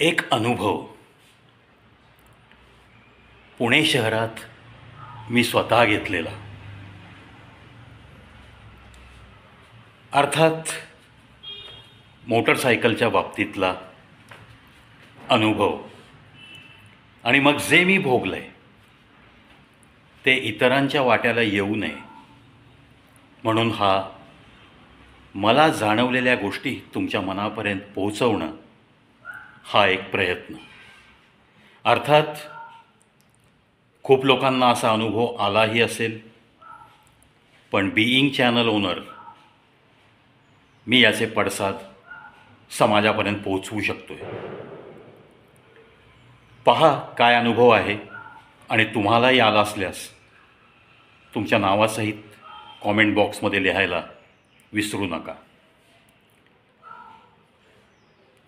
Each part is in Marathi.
एक अनुभव पुणे शहरात मी स्वतः घेतलेला. अर्थात मोटरसायकलच्या बाबतीतला अनुभव आणि मग जे मी भोगलंय ते इतरांच्या वाट्याला येऊ नये म्हणून मला जाणवलेल्या गोष्टी तुमच्या मनापर्यंत पोहोचवणं हा एक प्रयत्न. अर्थात खूप लोकांना असा अनुभव आलाही असेल, पण बीइंग चॅनल ओनर मी याचे पडसाद समाजापर्यंत पोहोचवू शकतोय. पहा काय अनुभव आहे आणि तुम्हालाही आला असल्यास तुमच्या नावासहित कॉमेंट बॉक्समध्ये लिहायला विसरू नका.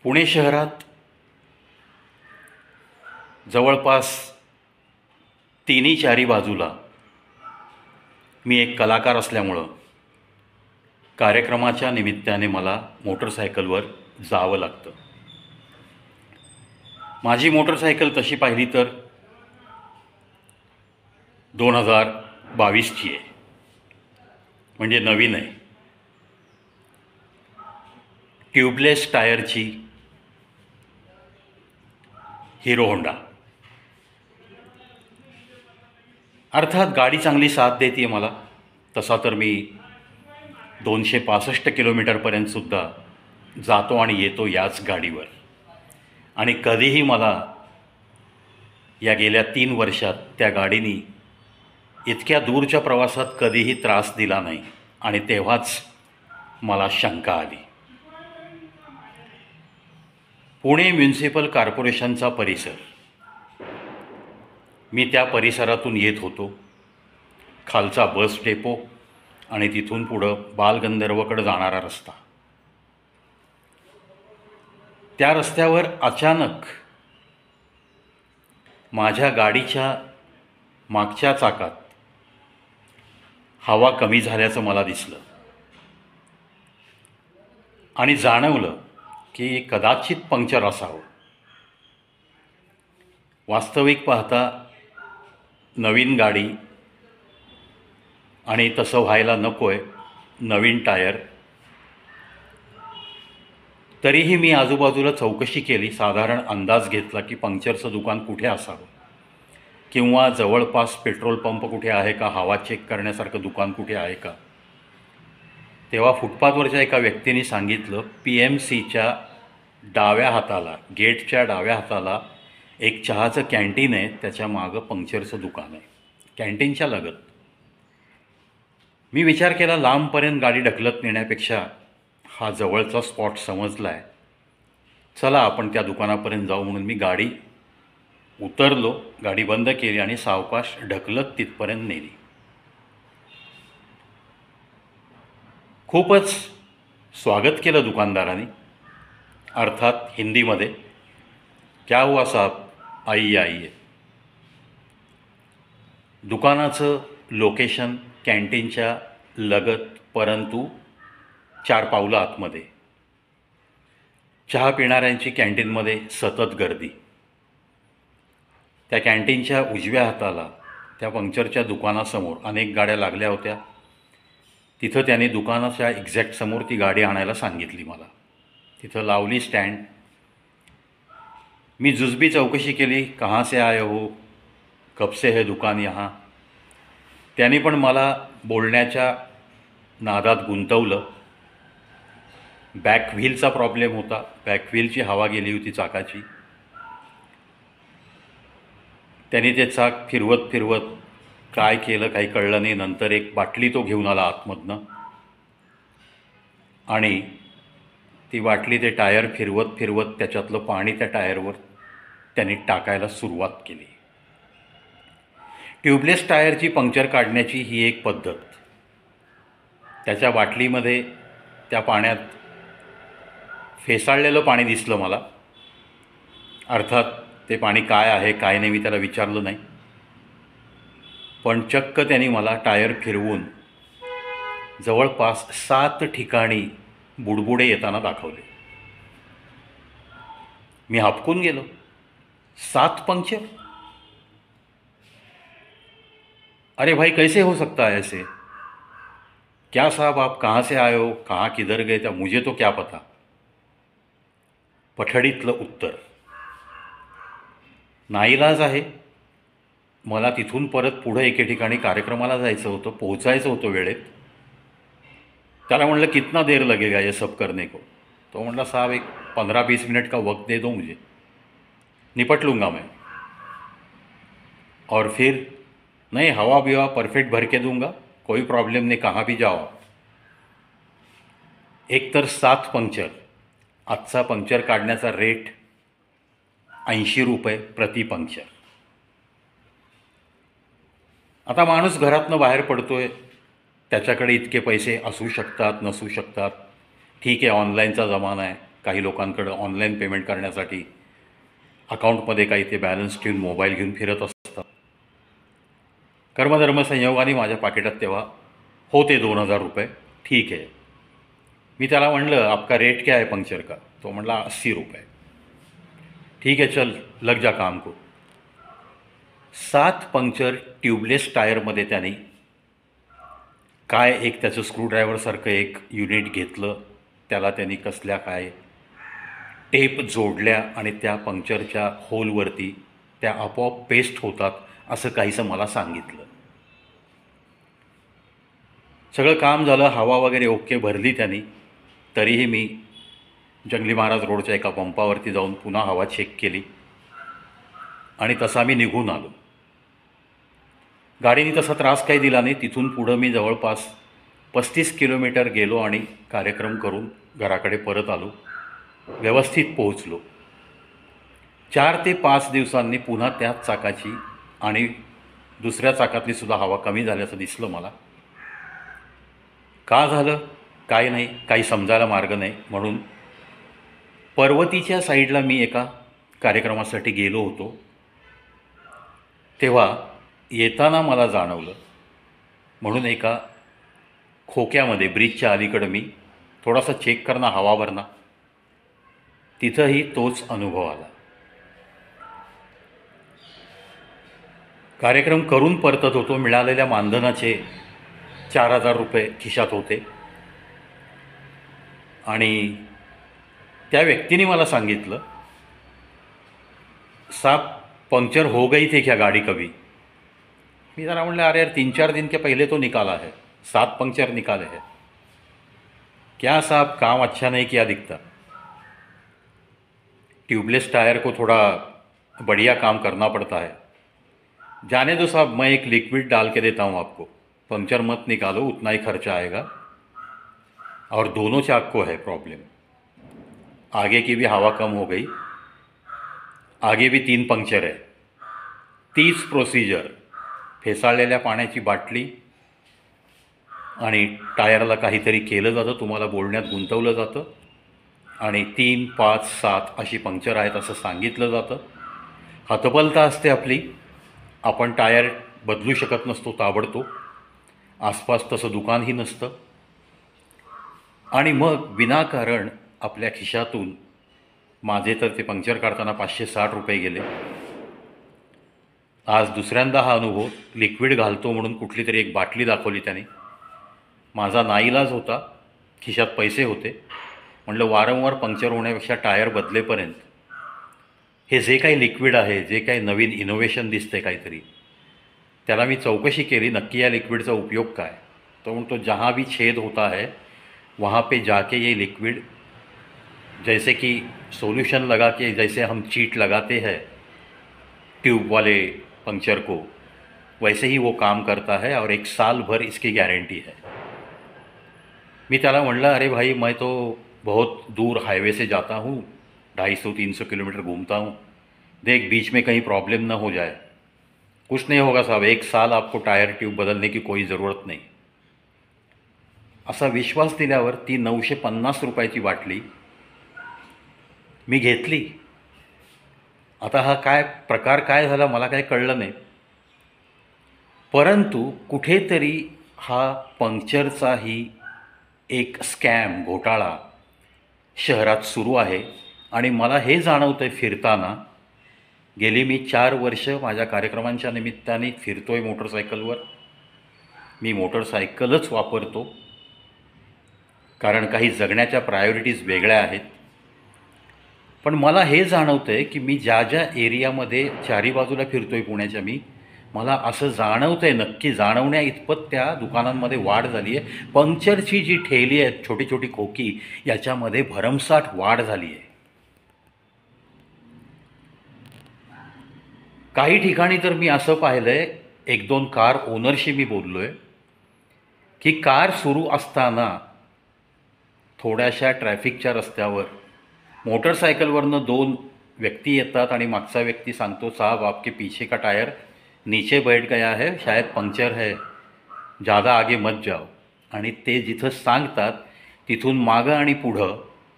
पुणे शहरात जवळपास तिन्ही चारी बाजूला मी एक कलाकार असल्यामुळं कार्यक्रमाच्या निमित्ताने मला मोटरसायकलवर जावं लागतं. माझी मोटरसायकल तशी पाहिली तर 2022ची आहे, म्हणजे नवीन आहे. ट्यूबलेस टायरची हिरो होंडा. अर्थात गाडी चांगली साथ देते मला. तसा तर मी 265 किलोमीटरपर्यंतसुद्धा जातो आणि येतो याच गाडीवर. आणि कधीही मला या गेल्या 3 वर्षात त्या गाडीने इतक्या दूरच्या प्रवासात कधीही त्रास दिला नाही. आणि तेव्हाच मला शंका आली. पुणे म्युनिसिपल कॉर्पोरेशनचा परिसर, मी त्या परिसरातून येत होतो. खालचा बस डेपो आणि तिथून पुढं बालगंधर्वकडे जाणारा रस्ता. त्या रस्त्यावर अचानक माझ्या गाडीच्या मागच्या चाकात हवा कमी झाल्याचं मला दिसलं आणि जाणवलं की कदाचित पंक्चर असावं. वास्तविक पाहता नवीन गाडी आणि तसं व्हायला नको आहे, नवीन टायर. तरीही मी आजूबाजूला चौकशी केली, साधारण अंदाज घेतला की पंक्चरचं दुकान कुठे असावं किंवा जवळपास पेट्रोल पंप कुठे आहे का, हवा चेक करण्यासारखं दुकान कुठे आहे का. तेव्हा फुटपाथवरच्या एका व्यक्तीने सांगितलं PMCच्या डाव्या हाताला, गेटच्या डाव्या हाताला एक चहाचं कॅन्टीन आहे, त्याच्या मागं पंक्चरचं दुकान आहे, कॅन्टीनच्या लगत. मी विचार केला लांबपर्यंत गाडी ढकलत नेण्यापेक्षा हा जवळचा स्पॉट समजला आहे, चला आपण त्या दुकानापर्यंत जाऊ. म्हणून मी गाडी उतरलो, गाडी बंद केली आणि सावकाश ढकलत तिथपर्यंत नेली. खूपच स्वागत केलं दुकानदाराने. अर्थात हिंदीमध्ये, क्या हुआ साहब, आइए आइए. दुकानाचं लोकेशन कॅन्टीनच्या लगत, परंतु 4 पावलं आतमध्ये. चहा पिणाऱ्यांची कॅन्टीनमध्ये सतत गर्दी. त्या कॅन्टीनच्या उजव्या हाताला त्या पंक्चरच्या दुकानासमोर अनेक गाड्या लागल्या होत्या. तिथं त्याने दुकानाच्या एक्झॅक्ट समोर ती गाडी आणायला सांगितली मला. तिथं लावली स्टँड. मी जुजबी चौकशी केली, कहाँ से आए हो, कब से है दुकान यहाँ. त्याने पण मला बोलण्याच्या नादात गुंतवलं. बॅक व्हीलचा प्रॉब्लेम होता, बॅक व्हीलची हवा गेली होती चाकाची. त्याने ते चाक फिरवत फिरवत काय केलं काही कळलं नाही. नंतर एक बाटली तो घेऊन आला आतमधनं आणि ती बाटली ते टायर फिरवत फिरवत त्याच्यातलं पाणी त्या टायरवर त्यांनी टाकायला सुरुवात केली. ट्यूबलेस टायरची पंक्चर काढण्याची ही एक पद्धत. त्याच्या बाटलीमध्ये त्या पाण्यात फेसाळलेलं पाणी दिसलं मला. अर्थात ते पाणी काय आहे काय नाही मी त्याला विचारलं नाही, पण चक्क त्यांनी मला टायर फिरवून जवळपास 7 ठिकाणी बुडबुडे येताना दाखवले. मी हापकून गेलो. 7 पंक्चर. अरे भाई, कैसे हो सकता है ऐसे? क्या साहब, आप कहाँ से आए हो, कहाँ किधर गए थे, मुझे तो क्या पता. पठडीतलं उत्तर. नाईलाज आहे. मला तिथून परत पुढं एके ठिकाणी कार्यक्रमाला जायचं होतं, पोहोचायचं होतं वेळेत. त्याला म्हणलं कितना देर लगेगा ये सब करने को. तो म्हणला साहब एक 15-20 मिनट का वक्त दे दो मुझे, निपट लूँगा मैं. और फिर नहीं, हवा बिवा परफेक्ट भर के दूंगा, कोई प्रॉब्लम नहीं, कहाँ भी जाओ. एक तर 7 पंक्चर. आजचा पंक्चर काढण्याचा रेट 80 रुपये प्रति पंक्चर. आता माणूस घरातनं बाहेर पडतोय, त्याच्याकडे इतके पैसे असू शकतात, नसू शकतात. ठीक आहे, ऑनलाईनचा जमाना आहे. काही लोकांकडं ऑनलाईन पेमेंट करण्यासाठी अकाउंटमध्ये काही ते बॅलन्स ठेवून मोबाईल घेऊन फिरत असतात. कर्मधर्मसंयोगाने माझ्या पाकिटात तेव्हा होते 2000 रुपये. ठीक आहे. मी त्याला म्हणलं आपका रेट क्या है पंक्चर का. तो म्हणला 80 रुपये. ठीक है, चल लग जा काम को. 7 पंक्चर ट्यूबलेस टायरमध्ये त्याने काय एक त्याचं स्क्रूड्रायव्हरसारखं एक युनिट घेतलं, त्याला त्यांनी कसल्या काय टेप जोडल्या आणि त्या पंक्चरच्या होलवरती त्या आपोआप पेस्ट होतात असं काहीसं मला सांगितलं. सगळं काम झालं, हवा वगैरे ओके भरली त्यांनी. तरीही मी जंगली महाराज रोडच्या एका पंपावरती जाऊन पुन्हा हवा चेक केली आणि तसा मी निघून आलो. गाडीने तसा त्रास काही दिला नाही. तिथून पुढं मी जवळपास 35 किलोमीटर गेलो आणि कार्यक्रम करून घराकडे परत आलो. व्यवस्थित पोहोचलो. 4 ते 5 दिवसांनी पुन्हा त्याच चाकाची आणि दुसऱ्या चाकातली सुद्धा हवा कमी झाल्याचं दिसलं मला. का झालं काय नाही, काही समजायला मार्ग नाही. म्हणून पर्वतीच्या साईडला मी एका कार्यक्रमासाठी गेलो होतो. तेव्हा येताना मला जाणवलं, म्हणून एका खोक्यामध्ये ब्रिजच्या अलीकडं मी थोडासा चेक करणं हवा भरणं, तिथंही तोच अनुभव आला. कार्यक्रम करून परतत होतो. मिळालेल्या मानधनाचे 4000 रुपये खिशात होते आणि त्या व्यक्तीने मला सांगितलं, साहब पंक्चर हो गई थी क्या गाड़ी कभी. मी जरा म्हणलं अरे यार 3-4 दिन के पहले तो निकाला है, 7 पंक्चर निकाले हैं. क्या साहब काम अच्छा नहीं किया दिखता. ट्यूबलेस टायर को थोड़ा बढ़िया काम करना पड़ता है. जाने दो साहब, मैं एक लिक्विड डाल के देता हूँ आपको, पंक्चर मत निकालो, उतना ही खर्चा आएगा. और दोनों चाक को है प्रॉब्लम. आगे की भी हवा कम हो गई, आगे भी 3 पंक्चर है. 30 प्रोसिजर. फेसाळलेल्या पाण्याची बाटली आणि टायरला काहीतरी केलं जातं, तुम्हाला बोलण्यात गुंतवलं जातं आणि 3, 5, 7 अशी पंक्चर आहेत असं सांगितलं जातं. हतबलता असते आपली. आपण टायर बदलू शकत नसतो ताबडतोब. आसपास तसं दुकानही नसतं आणि मग विनाकारण आपल्या खिशातून माझे तर ते पंक्चर काढताना 560 रुपये गेले. आज दुसऱ्यांदा हा अनुभव. लिक्विड घालतो म्हणून कुठली तरी एक बाटली दाखवली त्याने. माझा नाईलाज होता, खिशात पैसे होते. म्हटलं वारंवार पंक्चर होण्यापेक्षा टायर बदलेपर्यंत हे जे काही लिक्विड आहे, जे काही नवीन इनोव्हेशन दिसते काहीतरी, त्याला मी चौकशी केली नक्की या लिक्विडचा उपयोग काय. तो म्हणतो जहाँ भी छेद होता है वहाँ पे जाके ये लिक्विड जैसे कि सॉल्यूशन लगा के जैसे हम चीट लगाते हैं ट्यूब वाले पंक्चर को, वैसे ही वो काम करता है और 1 साल भर इसकी गारंटी है. मी त्याला म्हणलं अरे भाई मैं तो बहुत दूर हाईवे से जाता हूँ, 250-300 किलोमीटर घूमता हूँ, देख बीच में कहीं प्रॉब्लम ना हो जाए. कुछ नहीं होगा साहब, 1 साल आपको टायर ट्यूब बदलने की कोई ज़रूरत नहीं. असा विश्वास दिल्यावर ती 950 रुपयाची बाटली मी घेतली. आता हा काय प्रकार काय झाला मला काय कळलं नाही. परंतु कुठेतरी हा पंक्चरचाही एक स्कॅम घोटाळा शहरात सुरू आहे आणि मला हे जाणवतं आहे फिरताना, गेली मी 4 वर्ष माझ्या कार्यक्रमांच्या निमित्ताने फिरतो आहे मोटरसायकलवर. मी मोटरसायकलच वापरतो, कारण काही जगण्याच्या प्रायोरिटीज वेगळ्या आहेत. पण मला हे जाणवतं आहे की मी ज्या ज्या एरियामध्ये चारी बाजूला फिरतो आहे पुण्याच्या, मला असं जाणवतं आहे, नक्की जाणवण्या इतपत त्या दुकानांमध्ये वाढ झाली आहे. पंक्चरची जी ठेली आहेत, छोटी छोटी खोकी, याच्यामध्ये भरमसाठ वाढ झाली आहे. काही ठिकाणी तर मी असं पाहिलं आहे, 1-2 कार ओनरशी मी बोललो आहे की कार सुरू असताना थोड्याशा ट्रॅफिकच्या रस्त्यावर मोटरसायकलवरनं 2 व्यक्ती येतात आणि मागचा व्यक्ती सांगतो, साहब आपके पीछे का टायर नीचे बैठ गया है, शायद पंक्चर है, ज़्यादा आगे मत जाओ. आणि ते जिथं सांगतात तिथून मागं आणि पुढं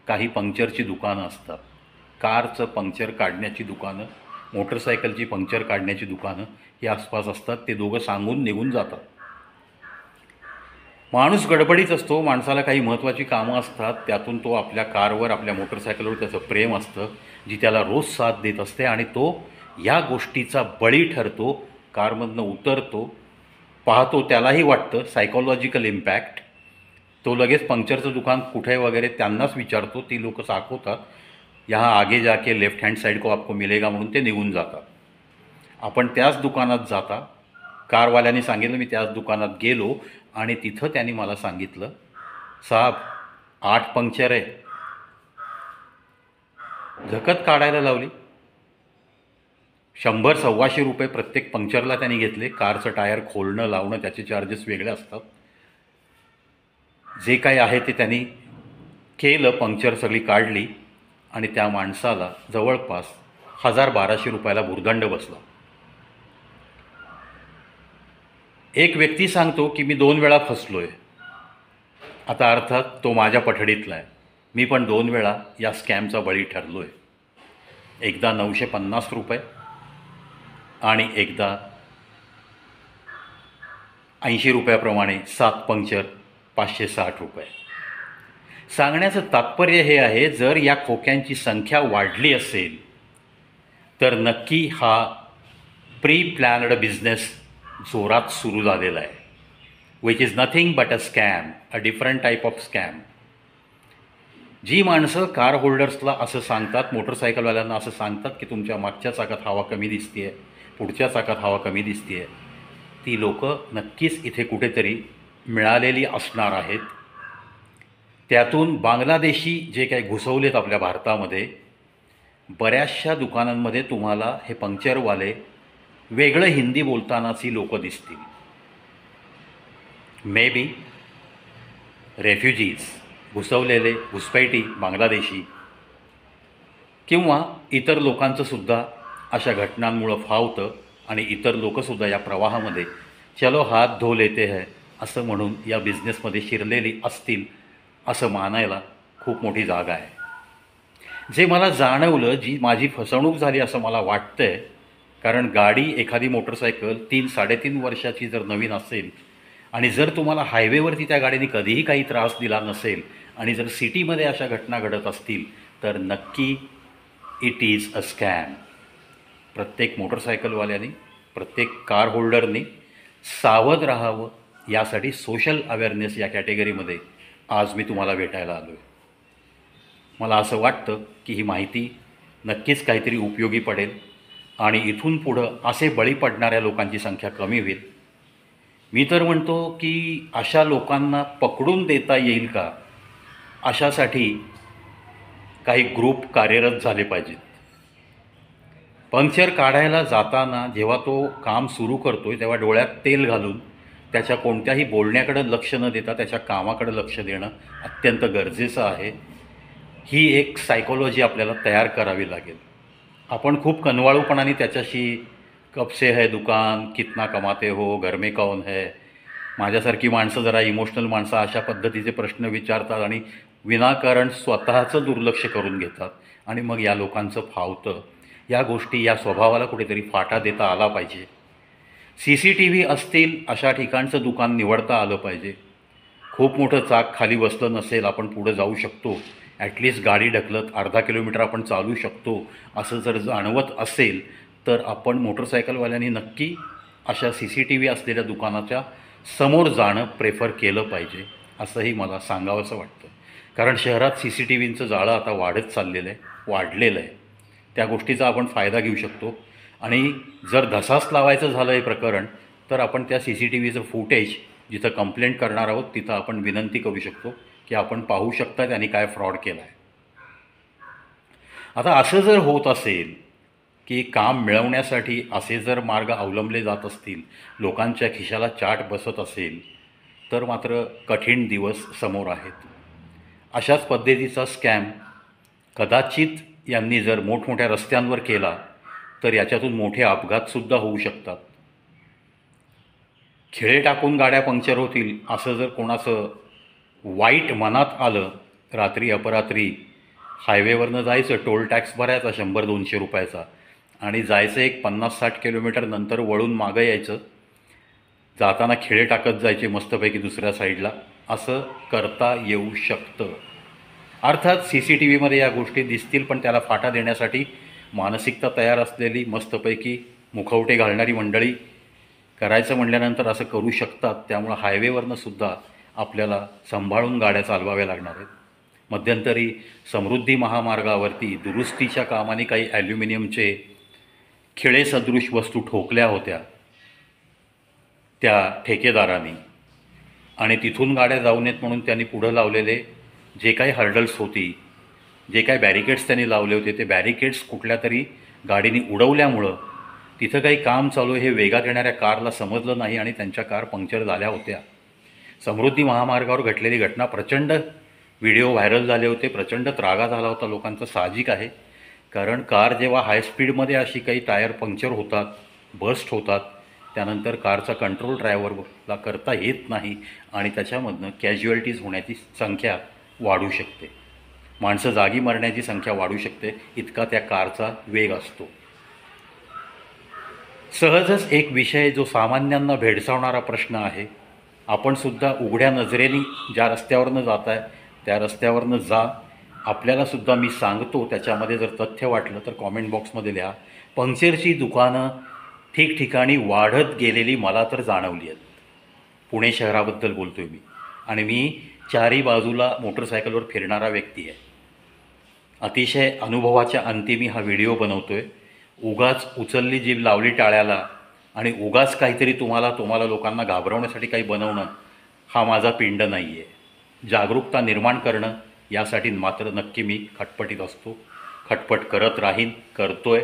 काही पंक्चरची दुकानं असतात. कारचं पंक्चर काढण्याची दुकानं, मोटरसायकलची पंक्चर काढण्याची दुकानं ही आसपास असतात. ते दोघं सांगून निघून जातात. माणूस गडबडीत असतो, माणसाला काही महत्त्वाची कामं असतात, त्यातून तो आपल्या कारवर, आपल्या मोटरसायकलवर त्याचं प्रेम असतं, जी त्याला रोज साथ देत असते, आणि तो या गोष्टीचा बळी ठरतो. कारमधनं उतरतो, पाहतो, त्यालाही वाटतं सायकोलॉजिकल इम्पॅक्ट. तो लगेच पंक्चरचं दुकान कुठे वगैरे त्यांनाच विचारतो. ती लोक दाखवतात, यहाँ आगे जाके लेफ्ट हँड साईड को आपको मिलेगा, म्हणून ते निघून जातात. आपण त्याच दुकानात जाता. कारवाल्याने सांगितलं, मी त्याच दुकानात गेलो आणि तिथं त्यांनी मला सांगितलं, साहब 8 पंक्चर आहे. झकत काढायला लावली. 100-125 रुपये प्रत्येक पंक्चरला त्यांनी घेतले. कारचं टायर खोलणं लावणं त्याचे चार्जेस वेगळे असतात. जे काही आहे ते त्यांनी केलं. पंक्चर सगळी काढली आणि त्या माणसाला जवळपास 1000-1200 रुपयाला भुर्दंड बसला. एक व्यक्ती सांगतो की मी 2 वेळा फसलो आहे. आता अर्थात तो माझ्या पठडीतला आहे. मी पण 2 वेळा या स्कॅमचा बळी ठरलो आहे. एकदा 950 रुपये आणि एकदा 80 रुपयाप्रमाणे 7 पंक्चर 560 रुपये. सांगण्याचं तात्पर्य हे आहे, जर या खोक्यांची संख्या वाढली असेल तर नक्की हा प्री प्लॅन्ड बिझनेस जोरात सुरू झालेला आहे. Which is nothing but a scam, a different type of scam. जी माणसं कार होल्डर्सला असं सांगतात, मोटरसायकलवाल्यांना असं सांगतात की तुमच्या मागच्या चाकात हवा कमी दिसते आहे, पुढच्या चाकात हवा कमी दिसते आहे, ती लोकं नक्कीच इथे कुठेतरी मिळालेली असणार आहेत. त्यातून बांगलादेशी जे काही घुसवलेत आपल्या भारतामध्ये, बऱ्याचशा दुकानांमध्ये तुम्हाला हे पंक्चरवाले वेगळं हिंदी बोलतानाची लोकं दिसतील. मे बी रेफ्युजीज, घुसवलेले घुसपैठी बांगलादेशी, किंवा इतर लोकांचंसुद्धा अशा घटनांमुळं फावतं आणि इतर लोकंसुद्धा या प्रवाहामध्ये चलो हात धो लेते है असं म्हणून या बिझनेसमध्ये शिरलेली असतील, असं मानायला खूप मोठी जागा आहे. जे मला जाणवलं, जी माझी फसवणूक झाली असं मला वाटतं आहे, कारण गाडी, एखादी मोटरसायकल 3-3.5 वर्षाची जर नवीन असेल आणि जर तुम्हाला हायवेवरती त्या गाडीने कधीही काही त्रास दिला नसेल आणि जर सिटीमध्ये अशा घटना घडत असतील तर नक्की इट इज अ स्कॅम. प्रत्येक मोटरसायकलवाल्याने, प्रत्येक कार होल्डरने सावध राहावं. यासाठी सोशल अवेअरनेस या कॅटेगरीमध्ये आज मी तुम्हाला भेटायला आलो आहे. मला असं वाटतं की ही माहिती नक्कीच काहीतरी उपयोगी पडेल आणि इथून पुढं असे बळी पडणाऱ्या लोकांची संख्या कमी होईल. मी तर म्हणतो की अशा लोकांना पकडून देता येईल का, अशासाठी काही ग्रुप कार्यरत झाले पाहिजेत. पंक्चर काढायला जाताना जेव्हा तो काम सुरू करतो आहे तेव्हा डोळ्यात तेल घालून त्याच्या कोणत्याही बोलण्याकडे लक्ष न देता त्याच्या कामाकडे लक्ष देणं अत्यंत गरजेचं आहे. ही एक सायकोलॉजी आपल्याला तयार करावी लागेल. आपण खूप कनवाळूपणाने त्याच्याशी कब से है दुकान, कितना कमाते हो, घर में कौन है, माझ्यासारखी माणसं जरा इमोशनल माणसं अशा पद्धतीचे प्रश्न विचारतात आणि विनाकारण स्वतःचं दुर्लक्ष करून घेतात आणि मग या लोकांचं फावतं. या गोष्टी, या स्वभावाला कुठेतरी फाटा देता आला पाहिजे. CCTV असतील अशा ठिकाणचं दुकान निवडता आलं पाहिजे. खूप मोठं चाक खाली बसलं नसेल, आपण पुढं जाऊ शकतो ॲटलिस्ट गाडी ढकलत अर्धा किलोमीटर आपण चालू शकतो असं जर जाणवत असेल तर आपण मोटरसायकलवाल्यांनी नक्की अशा CCTV असलेल्या दुकानाच्या समोर जाणं प्रेफर केलं पाहिजे असंही मला सांगावंसं वाटतं. कारण शहरात CCTVचं जाळं आता वाढत चाललेलं आहे, वाढलेलं आहे. त्या गोष्टीचा आपण फायदा घेऊ शकतो आणि जर धसास लावायचं झालं हे प्रकरण तर आपण त्या CCTVचं फुटेज जिथं कंप्लेंट करणार आहोत तिथं आपण विनंती करू शकतो की आपण पाहू शकता त्यांनी काय फ्रॉड केला आहे. आता असं जर होत असेल की काम मिळवण्यासाठी असे जर मार्ग अवलंबले जात असतील, लोकांच्या खिशाला चाट बसत असेल तर मात्र कठीण दिवस समोर आहेत. अशाच पद्धतीचा स्कॅम कदाचित यांनी जर मोठमोठ्या रस्त्यांवर केला तर याच्यातून मोठे अपघातसुद्धा होऊ शकतात. खिळे टाकून गाड्या पंक्चर होतील असं जर कोणाचं वाईट मनात आलं, रात्री अपरात्री हायवेवरनं जायचं, टोल टॅक्स भरायचा 100-200 रुपयाचा आणि जायचं एक 50-60 किलोमीटर नंतर वळून मागं यायचं, जाताना खिळे टाकत जायचे मस्तपैकी दुसऱ्या साईडला, असं करता येऊ शकतं. अर्थात CCTVमध्ये या गोष्टी दिसतील पण त्याला फाटा देण्यासाठी मानसिकता तयार असलेली मस्तपैकी मुखवटे घालणारी मंडळी करायचं म्हटल्यानंतर असं करू शकतात. त्यामुळं हायवेवरनं सुद्धा आपल्याला सांभाळून गाड्या चालवाव्या लागणार आहेत. मध्यंतरी समृद्धी महामार्गावरती दुरुस्तीच्या कामाने काही ॲल्युमिनियमचे खिळेसदृश वस्तू ठोकल्या होत्या त्या ठेकेदारांनी आणि तिथून गाड्या जाऊ नयेत म्हणून त्यांनी पुढं लावलेले जे काही हर्डल्स होती, जे काही बॅरिकेड्स त्यांनी लावले होते, ते बॅरिकेड्स कुठल्या तरी गाडीने उडवल्यामुळं तिथं काही काम चालू आहे हे वेगात येणाऱ्या कारला समजलं नाही आणि त्यांच्या कार पंक्चर झाल्या होत्या. समृद्धी महामार्गावर घडलेली घटना प्रचंड व्हिडिओ व्हायरल झाले होते, प्रचंड त्रागा झाला होता लोकांचा, साहजिक आहे. कारण कार जेव्हा हाय स्पीडमध्ये अशी काही टायर पंक्चर होतात, बस्ट होतात, त्यानंतर कारचा कंट्रोल ड्रायव्हरला करता येत नाही आणि त्याच्यामधनं कॅज्युअल्टीज होण्याची संख्या वाढू शकते, माणसं जागी मरण्याची संख्या वाढू शकते, इतका त्या कारचा वेग असतो. सहजच एक विषय जो सामान्यांना भेडसावणारा प्रश्न आहे. आपणसुद्धा उघड्या नजरेने ज्या रस्त्यावरनं जात आहे त्या रस्त्यावरनं जा. आपल्यालासुद्धा मी सांगतो, त्याच्यामध्ये जर तथ्य वाटलं तर कॉमेंट बॉक्समध्ये लिहा. पंक्चरची दुकानं ठिकठिकाणी वाढत गेलेली मला तर जाणवली आहेत. पुणे शहराबद्दल बोलतो आहे मी आणि मी चारी बाजूला मोटरसायकलवर फिरणारा व्यक्ती आहे. अतिशय अनुभवाच्या अंती मी हा व्हिडिओ बनवतो आहे. उगाच उचलली जीभ लावली टाळ्याला आणि उगाच काहीतरी तुम्हाला लोकांना घाबरवण्यासाठी काही बनवणं हा माझा पिंड नाही आहे. जागरूकता निर्माण करणं यासाठी मात्र नक्की मी खटपटीत असतो, खटपट करत राहीन, करतो आहे,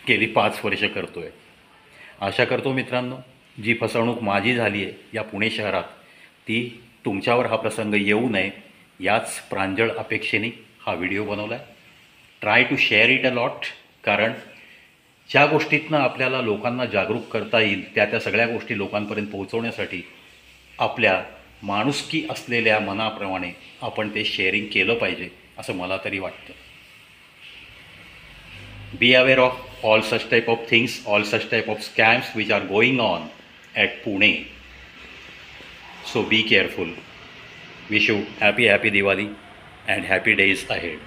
गेली 5 वर्ष करतो आहे. आशा करतो मित्रांनो, जी फसवणूक माझी झाली आहे या पुणे शहरात ती तुमच्यावर हा प्रसंग येऊ नये याच प्रांजळ अपेक्षेने हा व्हिडिओ बनवला आहे. Try to share it a lot. कारण ज्या गोष्टीतनं आपल्याला लोकांना जागरूक करता येईल त्या सगळ्या गोष्टी लोकांपर्यंत पोहोचवण्यासाठी आपल्या माणुसकी असलेल्या मनाप्रमाणे आपण ते शेअरिंग केलं पाहिजे असं मला तरी वाटतं. Be aware of all such type of things, all such type of scams which are going on at Pune. So be careful. Wish you happy Diwali and happy days ahead.